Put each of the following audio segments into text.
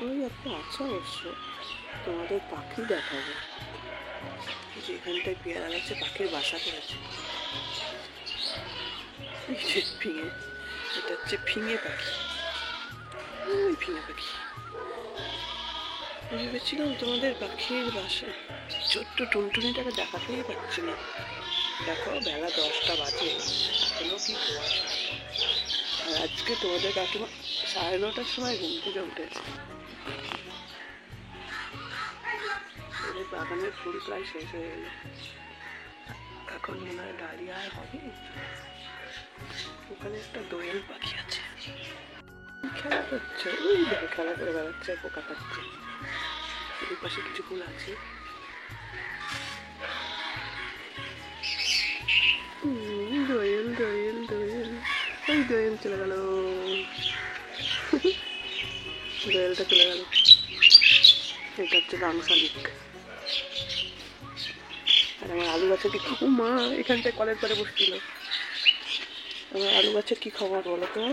সবাই একটা আছে অবশ্য, তোমাদের পাখি দেখাবো। যেখানটায় পেয়ারা গাছে পাখির বাসা করেছে, ফিঙে, এটা হচ্ছে ফিঙে পাখি। ওই ফিঙে পাখি ভেবেছিলাম তোমাদের পাখির বাসা, ছোট্ট টুনটুনিটাকে দেখাতেই পাচ্ছি না। দেখো বেলা 10টা বাজে, এখনো কি কুয়াশা। আর আজকে তোমাদের কাকিমা 9:30টার সময় ঘুম থেকে উঠেছে। বাগানের ফুল প্রায় শেষ হয়ে গেল, এখন মনে হয় ডালিয়া হবে। ওখানে একটা দোয়েল পাখি আছে, খেলা করছে, ওই দেখো খেলা করে বেড়াচ্ছে, পোকা খাচ্ছে। এই পাশে কিছু ফুল আছে। দোয়েল দোয়েল দোয়েল, ওই দোয়েল চলে গেল, দোয়েলটা চলে গেল। এটা হচ্ছে রাম শালিক। আর আমার আলু গাছে কি মা এখানটায় কলের পরে বসছিল। আমার আলু গাছের কি খবর বলো তো?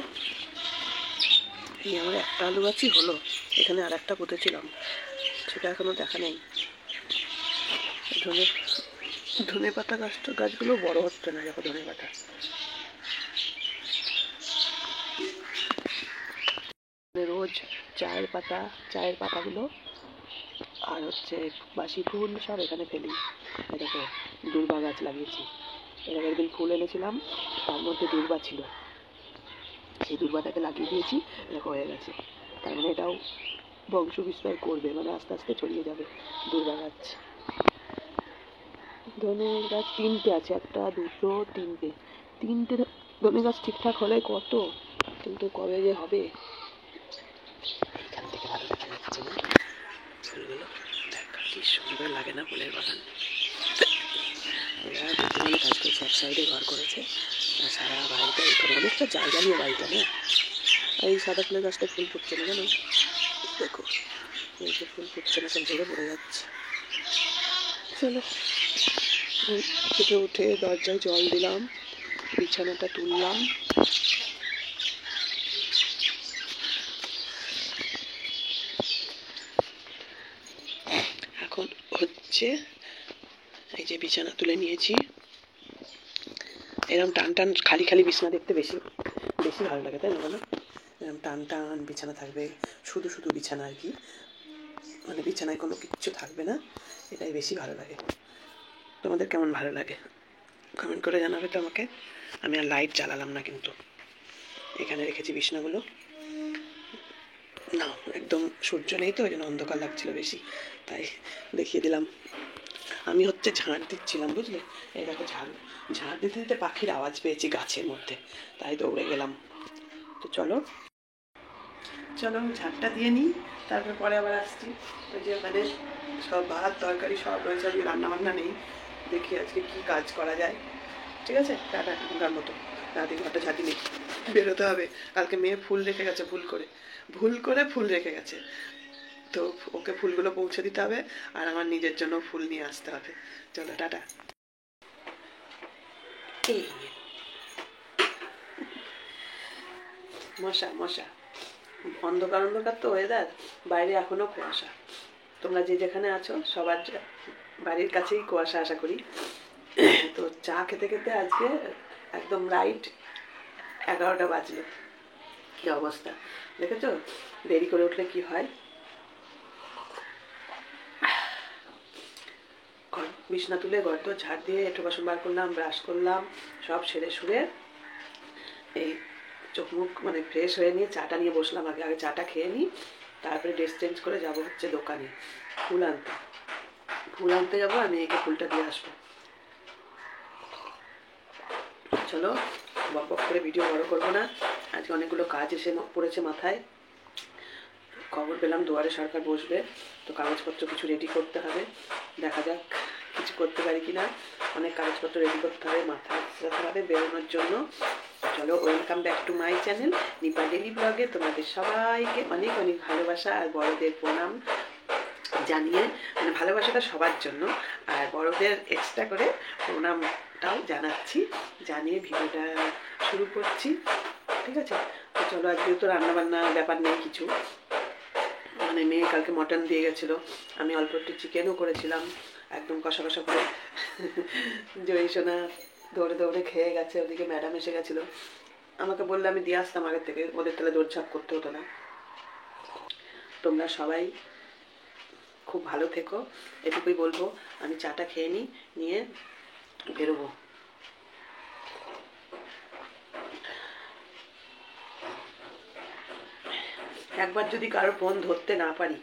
এই আমার একটা আলু গাছই হলো, এখানে আর একটা পুঁতেছিলাম, সেটা এখনো দেখা নেই। ধনে পাতা গাছগুলো বড় হচ্ছে না, দেখো ধনে পাতা। রোজ চায়ের পাতাগুলো আর হচ্ছে বাসি ফুল সব এখানে ফেলি। দেখো দূর্বা গাছ লাগিয়েছি, এর আগের দিন ফুল এনেছিলাম, তার মধ্যে দূর্বা ছিল, সেই দূর্বাটাকে লাগিয়ে দিয়েছি, দেখো হয়ে গেছে। তার মানে এটাও বংশ বিস্তার করবে, মানে আস্তে আস্তে ছড়িয়ে যাবে দূর্বা গাছ। ধনে গাছ 3টে আছে, 1 2 3টে ধনে গাছ ঠিকঠাক হলে কত, কিন্তু কবে যে হবে। এখান থেকে ভালো দেখা যাচ্ছে না ফুলগুলো, দেখা কি সুন্দর লাগে না ফুলের বাগান। এরা বুদ্ধিমানে কাজ করেছে, এক সাইডে ঘর করেছে আর সারা বাড়িটা, এখানে অনেকটা জায়গা নিয়ে বাড়িটা না। এই সাদা ফুলের গাছটা ফুল ফুটছে না জানো, দেখো এই যে ফুল ফুটছে না, সব ঝরে পড়ে যাচ্ছে। চলো থেকে উঠে দরজায় জল দিলাম, বিছানাটা তুললাম। এখন হচ্ছে এই যে বিছানা তুলে নিয়েছি। এরকম টান টান খালি খালি বিছানা দেখতে বেশি ভালো লাগে, তাই না বলো? এরকম টান টান বিছানা থাকবে, শুধু শুধু বিছানা আর কি, মানে বিছানায় কোনো কিচ্ছু থাকবে না, এটাই বেশি ভালো লাগে। তোমাদের কেমন ভালো লাগে কমেন্ট করে জানাবে তো আমাকে। আমি আর লাইট জ্বালালাম না, কিন্তু এখানে রেখেছি বিছানাগুলো। না একদম সূর্য নেই তো, ওই জন্য অন্ধকার লাগছিল বেশি, তাই দেখিয়ে দিলাম। আমি হচ্ছে ঝাঁট দিচ্ছিলাম, বুঝলে? এই দেখো ঝাঁট দিতে দিতে পাখির আওয়াজ পেয়েছি গাছের মধ্যে, তাই দৌড়ে গেলাম। তো চলো ঝাঁটটা দিয়ে নিই, তারপর পরে আবার আসছি। ওই যে মানে সব ভাত তরকারি সব রয়েছে, আজকে রান্নাবান্না নেই, দেখি আজকে কি কাজ করা যায়। ঠিক আছে, টাটা। এখনকার মতো রাতে ঘরটা ঝাঁটি নেই, বেরোতে হবে। কালকে মেয়ে ফুল রেখে গেছে, ভুল করে ফুল রেখে গেছে, তো ওকে ফুলগুলো পৌঁছে দিতে হবে, আর আমার নিজের জন্য ফুল নিয়ে আসতে হবে। চলো টাটা। এই মশা অন্ধকার তো ওয়েদার, বাইরে এখনো কুয়াশা। তোমরা যে যেখানে আছো সবার বাড়ির কাছেই কুয়াশা আশা করি। তো চা খেতে খেতে আজকে একদম রাইট 11টা বাজলো। কি অবস্থা দেখেছো, দেরি করে উঠলে কি হয়। বিছনা তুলে ঘর তো ঝাড় দিয়ে এঁটো বাসন বার করলাম, ব্রাশ করলাম, সব সেরে সুরে এই চোখ মুখ মানে ফ্রেশ হয়ে নিয়ে চাটা নিয়ে বসলাম। আগে চাটা খেয়ে নিই, তারপরে ড্রেস চেঞ্জ করে যাবো হচ্ছে দোকানে ফুল আনতে যাবো, আমি একে ফুলটা দিয়ে আসবো। চলো বক বক করে ভিডিও বড় করবো না, আজকে অনেকগুলো কাজ এসে পড়েছে মাথায়। খবর পেলাম দুয়ারে সরকার বসবে, তো কাগজপত্র কিছু রেডি করতে হবে, দেখা যাক কিছু করতে পারি কিনা। অনেক কাগজপত্র রেডি করতে হবে, মাথায় রাখতে হবে বেরোনোর জন্য। চলো welcome back to my channel Nipa daily ব্লগে। তোমাদের সবাইকে অনেক অনেক ভালোবাসা আর বড়দের প্রণাম জানিয়ে, মানে ভালোবাসাটা সবার জন্য, আর বড়দের এক্সট্রা করে প্রণামটাও জানাচ্ছি, জানিয়ে ভিডিওটা শুরু করছি। ঠিক আছে, তো চলো আজকে তো রান্নাবান্না ব্যাপার নেই কিছু, মানে মেয়ে কালকে মটন দিয়ে গেছিলো, আমি অল্প একটু চিকেনও করেছিলাম, একদম কষা কষা করে। জয়ী সোনা দৌড়ে দৌড়ে খেয়ে গেছে, ওদিকে ম্যাডাম এসে গেছিলো, আমাকে বললে আমি দিয়ে আসতাম আগের থেকে, ওদের তাহলে দৌড়ঝাঁপ করতে হতো না। তোমরা সবাই খুব ভালো থেকো, এটুকুই বলবো। আমি চাটা খেয়ে নিই, নিয়ে বেরোবো। একবার যদি কারো ফোন ধরতে না পারি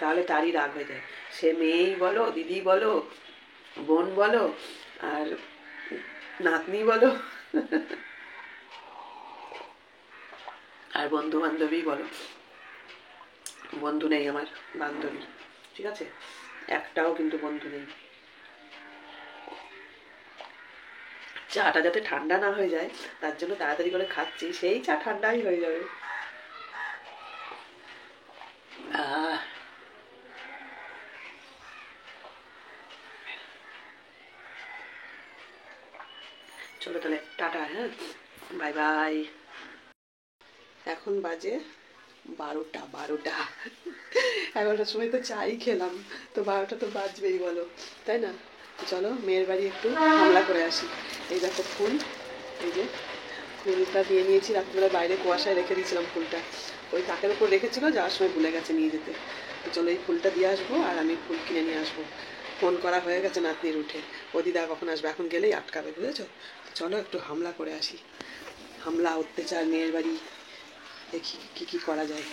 তাহলে তারই রাগ হয়ে যায়, সে মেয়েই বলো, দিদি বলো, বোন বলো, আর নাতনি বলো, আর বন্ধু বান্ধবী বলো। বন্ধু নেই আমার, বান্ধবী, ঠিক আছে? একটাও কিন্তু বন্ধু নেই। চাটা যাতে ঠান্ডা না হয়ে যায় তার জন্য তাড়াতাড়ি করে খাচ্ছি, সেই চা ঠান্ডাই হয়ে যাবে। চলো তাহলে টাটা, হ্যাঁ, বাই বাই। এখন বাজে 12টা। 11টার সময় তো চাই খেলাম, তো 12টা তো বাজবেই বলো, তাই না? চলো মেয়ের বাড়ি একটু হামলা করে আসি। এই দেখো ফুল, এই যে ফুলটা দিয়ে নিয়েছি, রাত্রিবেলা বাইরে কুয়াশায় রেখে দিয়েছিলাম ফুলটা, ওই তাকের উপর রেখেছিল, যাওয়ার সময় ভুলে গেছে নিয়ে যেতে। তো চলো এই ফুলটা দিয়ে আসবো, আর আমি ফুল কিনে নিয়ে আসবো। ফোন করা হয়ে গেছে নাতনির উঠে, ও দিদা কখন আসবে, এখন গেলেই আটকাবে, বুঝেছো? চলো একটু হামলা করে আসি, হামলা অত্যাচার মেয়ের বাড়ি, দেখি কি কি করা যায়।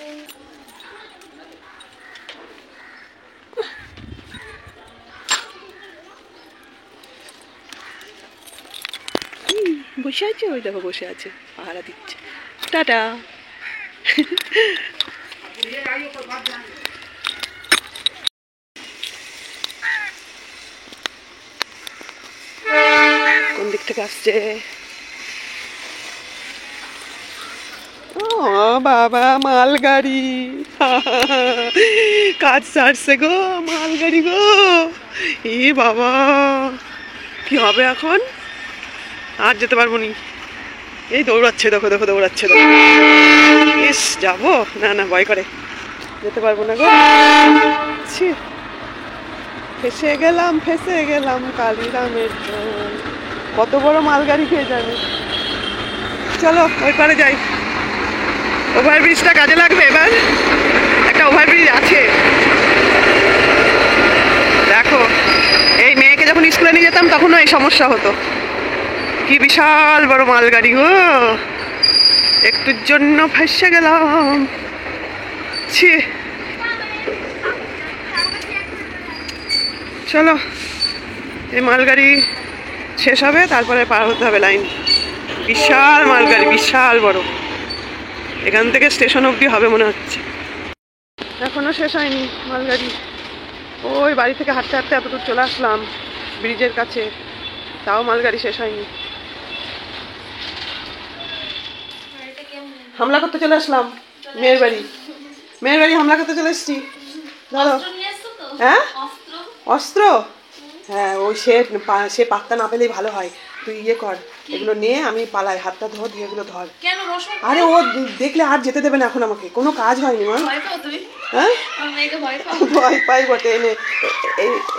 বসে আছে, ওই দেখো বসে আছে, পাহারা দিচ্ছে। টাটা। কোন দিক থেকে আসছে? ও বাবা, মালগাড়ি। কাজ সারছে গো, মালগাড়ি গো। এ বাবা, কি হবে এখন? আর যেতে পারবো নি। এই দৌড়াচ্ছে, দেখো দেখো দৌড়াচ্ছে, ইস যাবো না, না ভয় করে, যেতে পারবো না গো। ফেসে গেলাম কালিরামের জল। কত বড় মালগাড়ি খেয়ে যাবে। চলো ওই পারে যাই, ওভারব্রিজটা কাজে লাগবে এবার, একটা ওভারব্রিজ আছে। দেখো এই মেয়েকে যখন স্কুলে নিয়ে যেতাম তখনও এই সমস্যা হতো। কি বিশাল বড় মালগাড়ি গো, একটুর জন্য ফেসে গেলাম। ছি, চলো এই মালগাড়ি শেষ হবে, তারপরে পার হতে হবে লাইন। বিশাল মালগাড়ি, বিশাল বড়, এখান থেকে স্টেশন অবধি হবে মনে হচ্ছে। এখনো শেষ হয়নি মালগাড়ি, ওই বাড়ি থেকে হাঁটতে হাঁটতে এতদূর চলে আসলাম ব্রিজের কাছে, তাও মালগাড়ি শেষ হয়নি। হামলা করতে চলে আসলাম মেয়ের বাড়ি হামলা করতে চলে এসছি। ধরো। হ্যাঁ, অস্ত্র? হ্যাঁ, ওই সে পাত্তা না পেলেই ভালো হয়, তুই ইয়ে কর, এগুলো নিয়ে আমি পালাই, হাতটা ধর, দিয়ে এগুলো ধর। আরে ও দেখলে আর যেতে দেবে না এখন আমাকে, কোনো কাজ হয়নি মা। হ্যাঁ, ভয় পাই বটে। এনে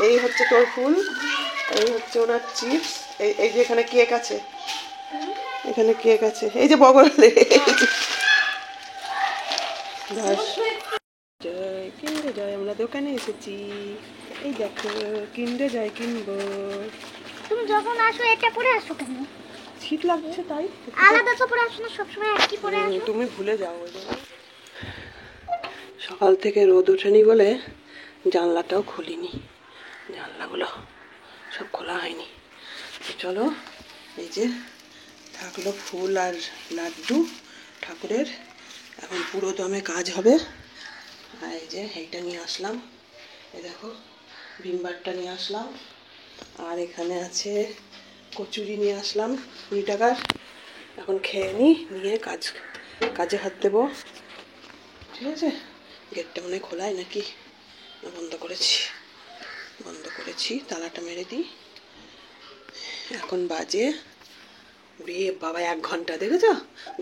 এই হচ্ছে তোর ফুল, এই হচ্ছে ওনার চিপস, এই যে এখানে কেক আছে, এখানে কেক আছে, এই যে বগলে। জয় কিনতে জয়, আমরা দোকানে এসেছি, এই দেখো কিনতে জয় কিনবো। তুমি যখন আসো এটা পরে আসো কেন? শীত লাগছে তাই। আলাদা তো পরে আসো না, সবসময় একই পরে আসো। তুমি ভুলে যাও। সকাল থেকে রোদ ওঠেনি বলে জানলাটাও খুলিনি, জানলাগুলো সব খোলা হয়নি। চলো এই যে থাকলো ফুল আর লাড্ডু ঠাকুরের, এখন পুরো দমে কাজ হবে। আর এই যে এইটা নিয়ে আসলাম, এই দেখো ভিমবারটা নিয়ে আসলাম, আর এখানে আছে কচুরি নিয়ে আসলাম 20 টাকার। এখন খেয়ে নিই, নিয়ে কাজে হাত দেবো, ঠিক আছে? গেটটা মনে হয় খোলাই নাকি, বন্ধ করেছি, তালাটা মেরে দিই। এখন বাজে বাবা 1 ঘন্টা, দেখেছ?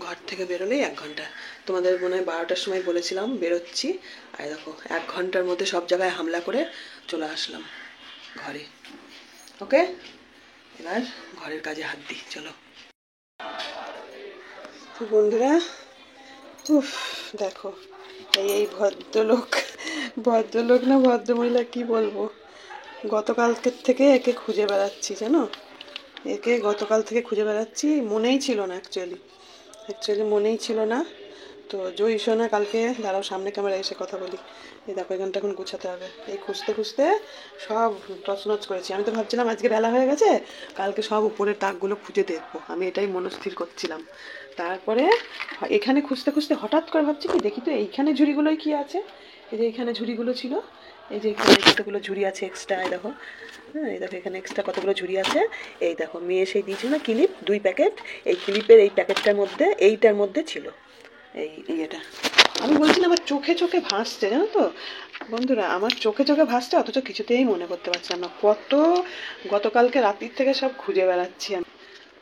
ঘর থেকে বেরোলেই 1 ঘন্টা। তোমাদের মনে হয় 12টার সময় বলেছিলাম বেরোচ্ছি, আর দেখো 1 ঘন্টার মধ্যে সব জায়গায় হামলা করে চলে আসলাম ঘরে। ওকে, এবার ঘরের কাজে হাত দিই, চলো। তো বন্ধুরা, উফ, দেখো এই ভদ্রলোক না ভদ্রমহিলা কি বলবো, গতকালকের থেকে একে খুঁজে বেড়াচ্ছি জানো, একে গতকাল থেকে খুঁজে বেড়াচ্ছি। মনেই ছিল না অ্যাকচুয়ালি মনেই ছিল না। তো জয়ী সোনা কালকে, দাঁড়াও সামনে ক্যামেরা এসে কথা বলি, এই দেখো এখানটা এখন গুছাতে হবে। এই খুঁজতে খুঁজতে সব তছনছ করেছি। আমি তো ভাবছিলাম আজকে বেলা হয়ে গেছে, কালকে সব উপরের তাকগুলো খুঁজে দেখবো, আমি এটাই মনস্থির করছিলাম। তারপরে এখানে খুঁজতে খুঁজতে হঠাৎ করে ভাবছি কি, দেখি তো এইখানে ঝুড়িগুলোই কি আছে। এই যে এইখানে ঝুড়িগুলো ছিল, এই যে এখানে কতগুলো ঝুড়ি আছে এক্সট্রা, এই দেখো। হ্যাঁ, এই দেখো এখানে এক্সট্রা কতগুলো ঝুড়ি আছে। এই দেখো মেয়ে সেই দিয়েছিল না ক্লিপ 2 প্যাকেট, এই ক্লিপের এই প্যাকেটটার মধ্যে, এইটার মধ্যে ছিল এই এটা। আমি বলছি না, আমার চোখে চোখে ভাসছে জানো তো বন্ধুরা, আমার চোখে চোখে ভাসছে, অথচ কিছুতেই মনে করতে পারছিলাম না। কত গতকালকে রাত্রির থেকে সব খুঁজে বেড়াচ্ছি আমি।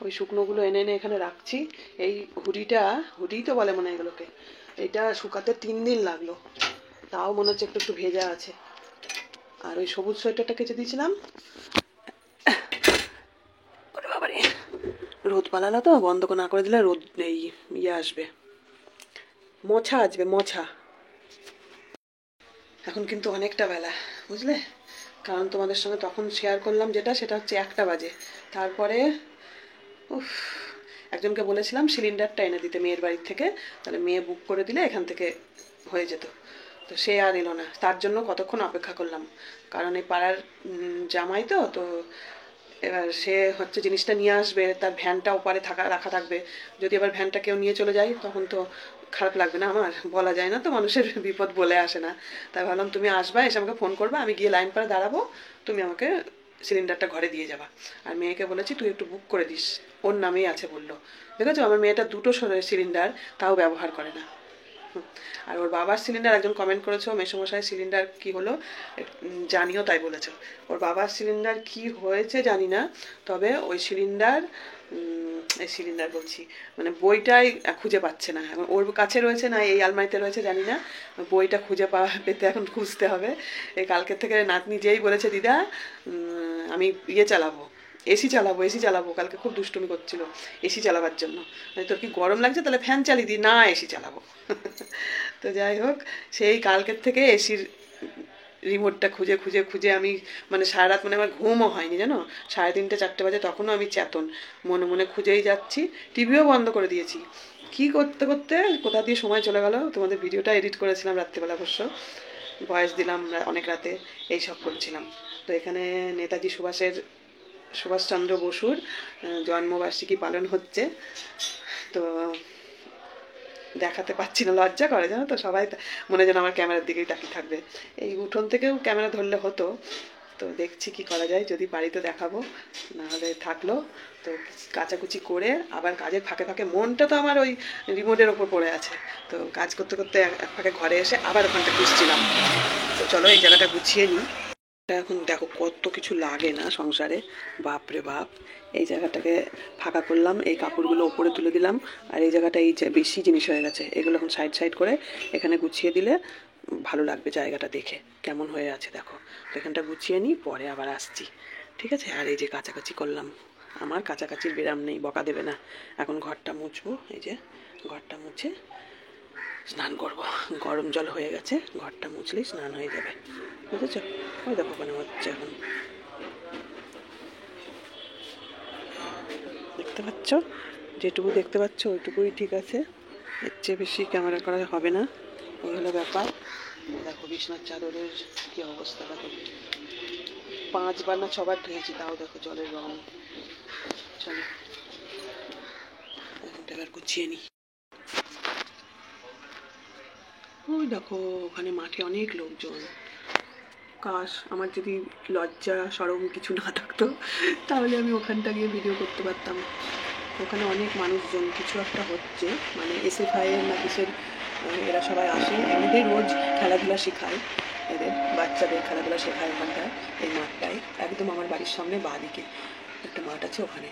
ওই শুকনোগুলো এনে এনে এখানে রাখছি। এই হুডি তো বলে মনে হয় এগুলোকে, এটা শুকাতে 3 দিন লাগলো, তাও মনে হচ্ছে একটু একটু ভেজা আছে। আর ওই সবুজ সোয়েটারটা কেচে দিয়েছিলাম, ওরে বাবারে, রোদ পালালো তো, বন্ধ না করে দিলে রোদ এই ইয়ে আসবে, মোছা আসবে মোছা। এখন কিন্তু অনেকটা বেলা, বুঝলে, কারণ তোমাদের সঙ্গে তখন শেয়ার করলাম সেটা হচ্ছে 1টা বাজে। তারপরে উফ, একজনকে বলেছিলাম সিলিন্ডারটা এনে দিতে মেয়ের বাড়ির থেকে, তাহলে মেয়ে বুক করে দিলে এখান থেকে হয়ে যেত। তো সে আর এলো না, তার জন্য কতক্ষণ অপেক্ষা করলাম, কারণ এই পাড়ার জামাই তো এবার সে হচ্ছে জিনিসটা নিয়ে আসবে, তার ভ্যানটা ওপারে রাখা থাকবে। যদি আবার ভ্যানটা কেউ নিয়ে চলে যায় তখন তো খারাপ লাগবে না আমার, বলা যায় না তো, মানুষের বিপদ বলে আসে না। তাই ভাবলাম তুমি আসবা, এসে আমাকে ফোন করবা, আমি গিয়ে লাইন পাড়ে দাঁড়াবো, তুমি আমাকে সিলিন্ডারটা ঘরে দিয়ে যাবা। আর মেয়েকে বলেছি তুই একটু বুক করে দিস, ওর নামেই আছে বললো। দেখেছো আমার মেয়েটা 2টো সিলিন্ডার তাও ব্যবহার করে না। আর ওর বাবার সিলিন্ডার, একজন কমেন্ট করেছো মেসোমশাই সিলিন্ডার কি হলো জানিও, তাই বলেছো। ওর বাবার সিলিন্ডার কি হয়েছে জানি না, তবে ওই সিলিন্ডার বলছি, মানে বইটাই খুঁজে পাচ্ছে না এখন, ওর কাছে রয়েছে না এই আলমারিতে রয়েছে জানি না, বইটা খুঁজে পেতে এখন খুঁজতে হবে। এই কালকের থেকে নাতনি যেই বলেছে দিদা আমি চালাবো, এসি চালাবো, কালকে খুব দুষ্টুমি করছিল এসি চালাবার জন্য। তোর কি গরম লাগছে, তাহলে ফ্যান চালিয়ে দিই, না এসি চালাবো। তো যাই হোক, সেই কালকের থেকে এসির রিমোটটা খুঁজে খুঁজে খুঁজে আমি, মানে সারা রাত, মানে আমার ঘুমও হয়নি জানো, 3:30 4টে বাজে, তখনও আমি চেতন, মনে মনে খুঁজেই যাচ্ছি। টিভিও বন্ধ করে দিয়েছি, কি করতে করতে কোথা দিয়ে সময় চলে গেল। তোমাদের ভিডিওটা এডিট করেছিলাম রাত্রিবেলা, অবশ্য ভয়েস দিলাম অনেক রাতে, এই সব করছিলাম। তো এখানে নেতাজি সুভাষচন্দ্র বসুর জন্মবার্ষিকী পালন হচ্ছে, তো দেখাতে পাচ্ছি না, লজ্জা করে জানো তো, সবাই মনে যেন আমার ক্যামেরার দিকেই তাকিয়ে থাকবে। এই উঠোন থেকেও ক্যামেরা ধরলে হতো, তো দেখছি কি করা যায়, যদি পারি তো দেখাবো, নাহলে থাকলো। তো কাচাকুচি করে আবার কাজের ফাঁকে ফাঁকে, মনটা তো আমার ওই রিমোটের ওপর পড়ে আছে, তো কাজ করতে করতে এক ফাঁকে ঘরে এসে আবার ওখানটা খুঁজছিলাম। তো চলো এই জায়গাটা গুছিয়ে নিই। এখন দেখো কত কিছু লাগে না সংসারে, বাপরে বাপ। এই জায়গাটাকে ফাঁকা করলাম, এই কাপড়গুলো ওপরে তুলে দিলাম, আর এই জায়গাটা এই যে বেশি জিনিস হয়ে গেছে, এগুলো এখন সাইড করে এখানে গুছিয়ে দিলে ভালো লাগবে জায়গাটা দেখে কেমন হয়ে আছে দেখো। তো এখানটা গুছিয়ে নিই, পরে আবার আসছি, ঠিক আছে। আর এই যে কাছাকাছি করলাম, আমার কাছাকাছির বিরাম নেই, বকা দেবে না। এখন ঘরটা মুছবো, এই যে ঘরটা মুছে স্নান করব, গরম জল হয়ে গেছে, ঘরটা মুছলেই স্নান হয়ে যাবে, বুঝেছো। ওই দেখো ওখানে হচ্ছে, এখন দেখতে পাচ্ছ, যেটুকু দেখতে পাচ্ছ ওইটুকুই ঠিক আছে, এর চেয়ে বেশি ক্যামেরা করা হবে না, এই হলো ব্যাপার। দেখো বিছনার চাদরের কি অবস্থা, দেখো 5বার না 6বার ধুয়েছি, তাও দেখো জলের রং। চলো এখনটা এবার গুছিয়ে নিই। ওই দেখো ওখানে মাঠে অনেক লোকজন, কাশ আমার যদি লজ্জা সরম কিছু না থাকতো, তাহলে আমি ওখানটা গিয়ে ভিডিও করতে পারতাম। ওখানে অনেক মানুষজন, কিছু একটা হচ্ছে, মানে SFI এর না কিসের, এরা সবাই আসে, এমনিতেই রোজ খেলাধুলা শেখায়, এদের বাচ্চাদের খেলাধুলা শেখায় ওখানটায়, এই মাঠটায় একদম আমার বাড়ির সামনে বাঁদিকে। একটা মাঠ আছে ওখানে।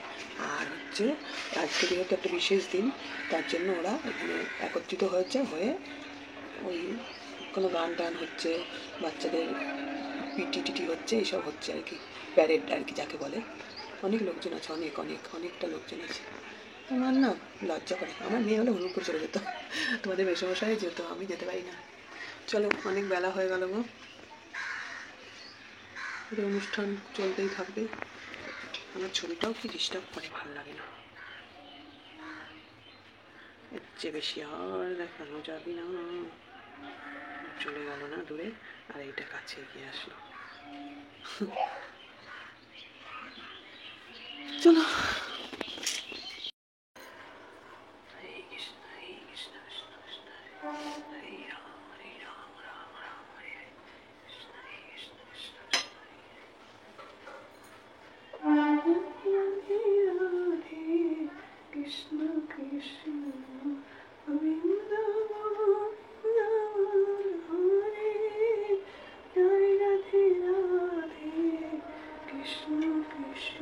আর হচ্ছে আজকে যেহেতু একটা বিশেষ দিন, তার জন্য ওরা এখানে একত্রিত হয়েছে, হয়ে ওই কোনো গান টান হচ্ছে, বাচ্চাদের পিটি টিটি হচ্ছে, এইসব হচ্ছে আর কি, প্যারেড আর কি যাকে বলে। অনেক লোকজন আছে, অনেকটা লোকজন আছে। আমার না লজ্জা করে, আমার মেয়ে হলে হলুদ করে চলে যেত, তোমাদের মেসমশাই যেত, আমি যেতে পারি না। চলো, অনেক বেলা হয়ে গেল গো, এই অনুষ্ঠান চলতেই থাকবে। আমার ছবিটাও কি ডিস্টার্ব করে, ভালো লাগে না, এর চেয়ে বেশি আর দেখানো যাবে না। চলে গেল না দূরে, আর এইটা কাছে এগিয়ে আসলো। চলো। হরে কৃষ্ণ হরে কৃষ্ণ কৃষ্ণ কৃষ্ণ হরে রাম হরে রাম রাম রাম হরে হরে, কৃষ্ণ হরে কৃষ্ণ কৃষ্ণ কৃষ্ণ রাধে রাধে কৃষ্ণ কৃষ্ণ বৃন্দাবন হরে হরে, রাধে রাধে কৃষ্ণ কৃষ্ণ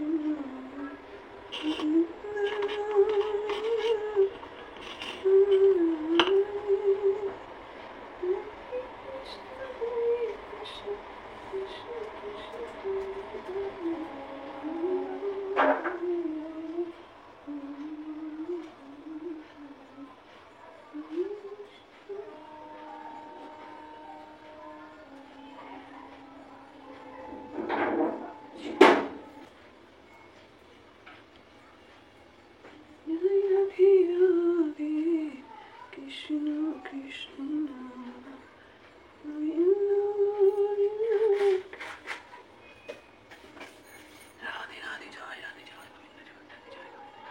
কৃষ্ণ কৃষ্ণ রাধে রাধে, জয় রাধে, জয় গোবিন্দ, জয় রাধে, জয় গোবিন্দ।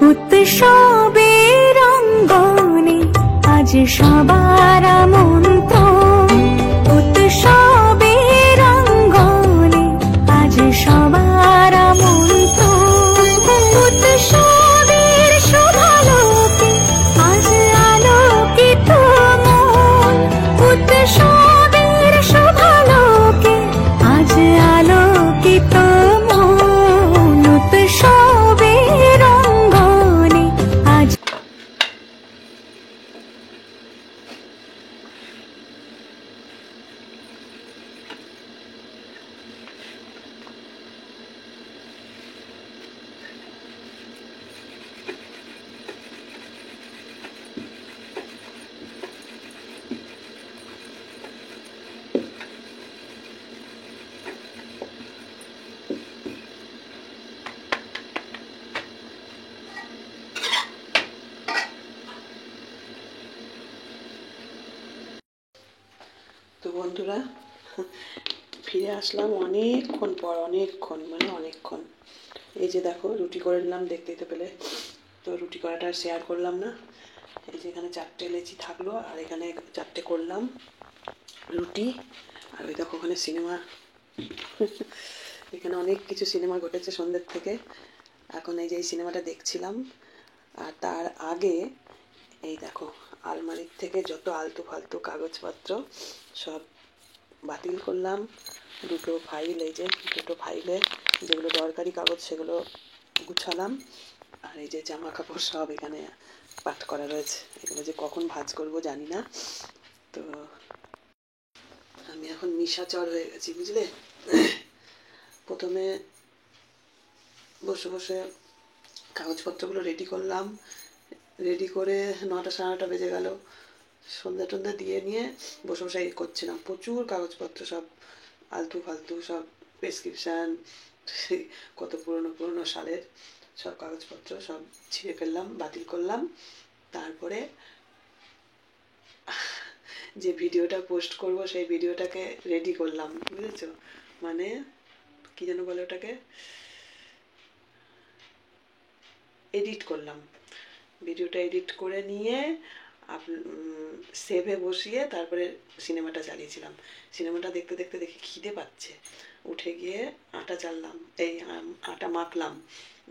উৎসবের অঙ্গনে আজ সবার আমন্ত্রণ, উৎসবের অঙ্গনে আজ সবার আমন্ত্রণ, উৎসবের শোভালোকে আজ আলোকিত মন, উৎসবের শোভালোকে আজ আলোকিত মন, উৎসবের অঙ্গনে আজ। তো বন্ধুরা, ফিরে আসলাম অনেকক্ষণ পর, অনেকক্ষণ। এই যে দেখো, রুটি করে নিলাম, দেখতেই তো পেলে। তো রুটি করাটা আর শেয়ার করলাম না। এই যে এখানে 4টে লেচি থাকলো, আর এখানে 4টে করলাম রুটি। আর ওই দেখো ওখানে সিনেমা, এখানে অনেক কিছু সিনেমা ঘটেছে সন্ধ্যের থেকে। এখন এই যে এই সিনেমাটা দেখছিলাম। আর তার আগে এই দেখো, আলমারির থেকে যত আলতু ফালতু কাগজপত্র সব বাতিল করলাম। দুটো ফাইল, এই যে দুটো ফাইলে যেগুলো দরকারি কাগজ সেগুলো গুছালাম। আর এই যে জামা কাপড় সব এখানে পাট করা রয়েছে, এগুলো যে কখন ভাঁজ করব জানি না। তো আমি এখন নিশাচর হয়ে গেছি, বুঝলে। প্রথমে বসে বসে কাগজপত্রগুলো রেডি করলাম, রেডি করে 9টা সাড়ে 9টা বেজে গেল। সন্ধ্যা টন্ধা দিয়ে নিয়ে বসে বসে এই করছিলাম। প্রচুর কাগজপত্র, সব আলতু ফালতু, সব প্রেসক্রিপশান, কত পুরনো পুরনো সালের সব কাগজপত্র সব ছিঁড়ে ফেললাম, বাতিল করলাম। তারপরে যে ভিডিওটা পোস্ট করব সেই ভিডিওটাকে রেডি করলাম, বুঝেছো? মানে কি যেন বলে ওটাকে, এডিট করলাম। ভিডিওটা এডিট করে নিয়ে সেভে বসিয়ে তারপরে সিনেমাটা চালিয়েছিলাম। সিনেমাটা দেখতে দেখতে দেখি খিদে পাচ্ছে, উঠে গিয়ে আটা চাললাম, এই আটা মাখলাম,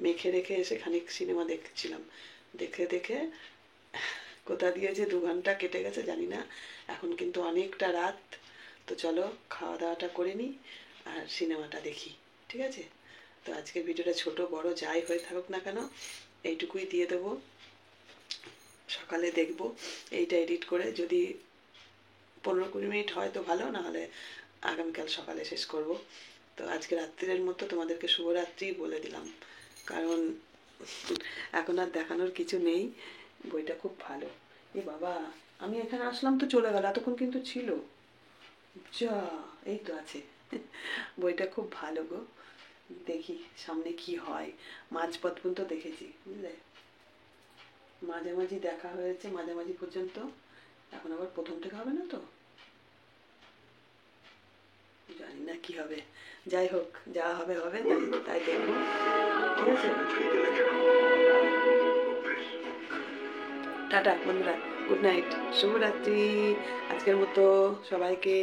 মেখে রেখে এসে খানিক সিনেমা দেখছিলাম। দেখে দেখে কোথা দিয়ে যে 2 ঘন্টা কেটে গেছে জানি না। এখন কিন্তু অনেকটা রাত, তো চলো খাওয়া দাওয়াটা করে নিই আর সিনেমাটা দেখি, ঠিক আছে? তো আজকের ভিডিওটা ছোট বড় যাই হয়ে থাকুক না কেন এইটুকুই দিয়ে দেবো। সকালে দেখব এইটা এডিট করে, যদি 15-20 মিনিট হয় তো ভালো, না হলে আগামীকাল সকালে শেষ করব। তো আজকে রাত্রির মতো তোমাদেরকে শুভরাত্রি বলে দিলাম, কারণ এখন আর দেখানোর কিছু নেই। বইটা খুব ভালো। এ বাবা, আমি এখানে আসলাম তো চলে গেল, এতক্ষণ কিন্তু ছিল। যা, এই তো আছে। বইটা খুব ভালো গো, দেখি সামনে কি হয়। মাঝপথ পর্যন্ত দেখেছি, বুঝলে, মাঝামাঝি দেখা হয়েছে, মাঝামাঝি পর্যন্ত। এখন আবার প্রথম থেকে হবে না তো, জানি না কি হবে। যাই হোক, যা হবে হবে, তাই দেখবো, ঠিক আছে? টাটা বন্ধুরা, গুড নাইট, শুভরাত্রি আজকের মতো সবাইকে।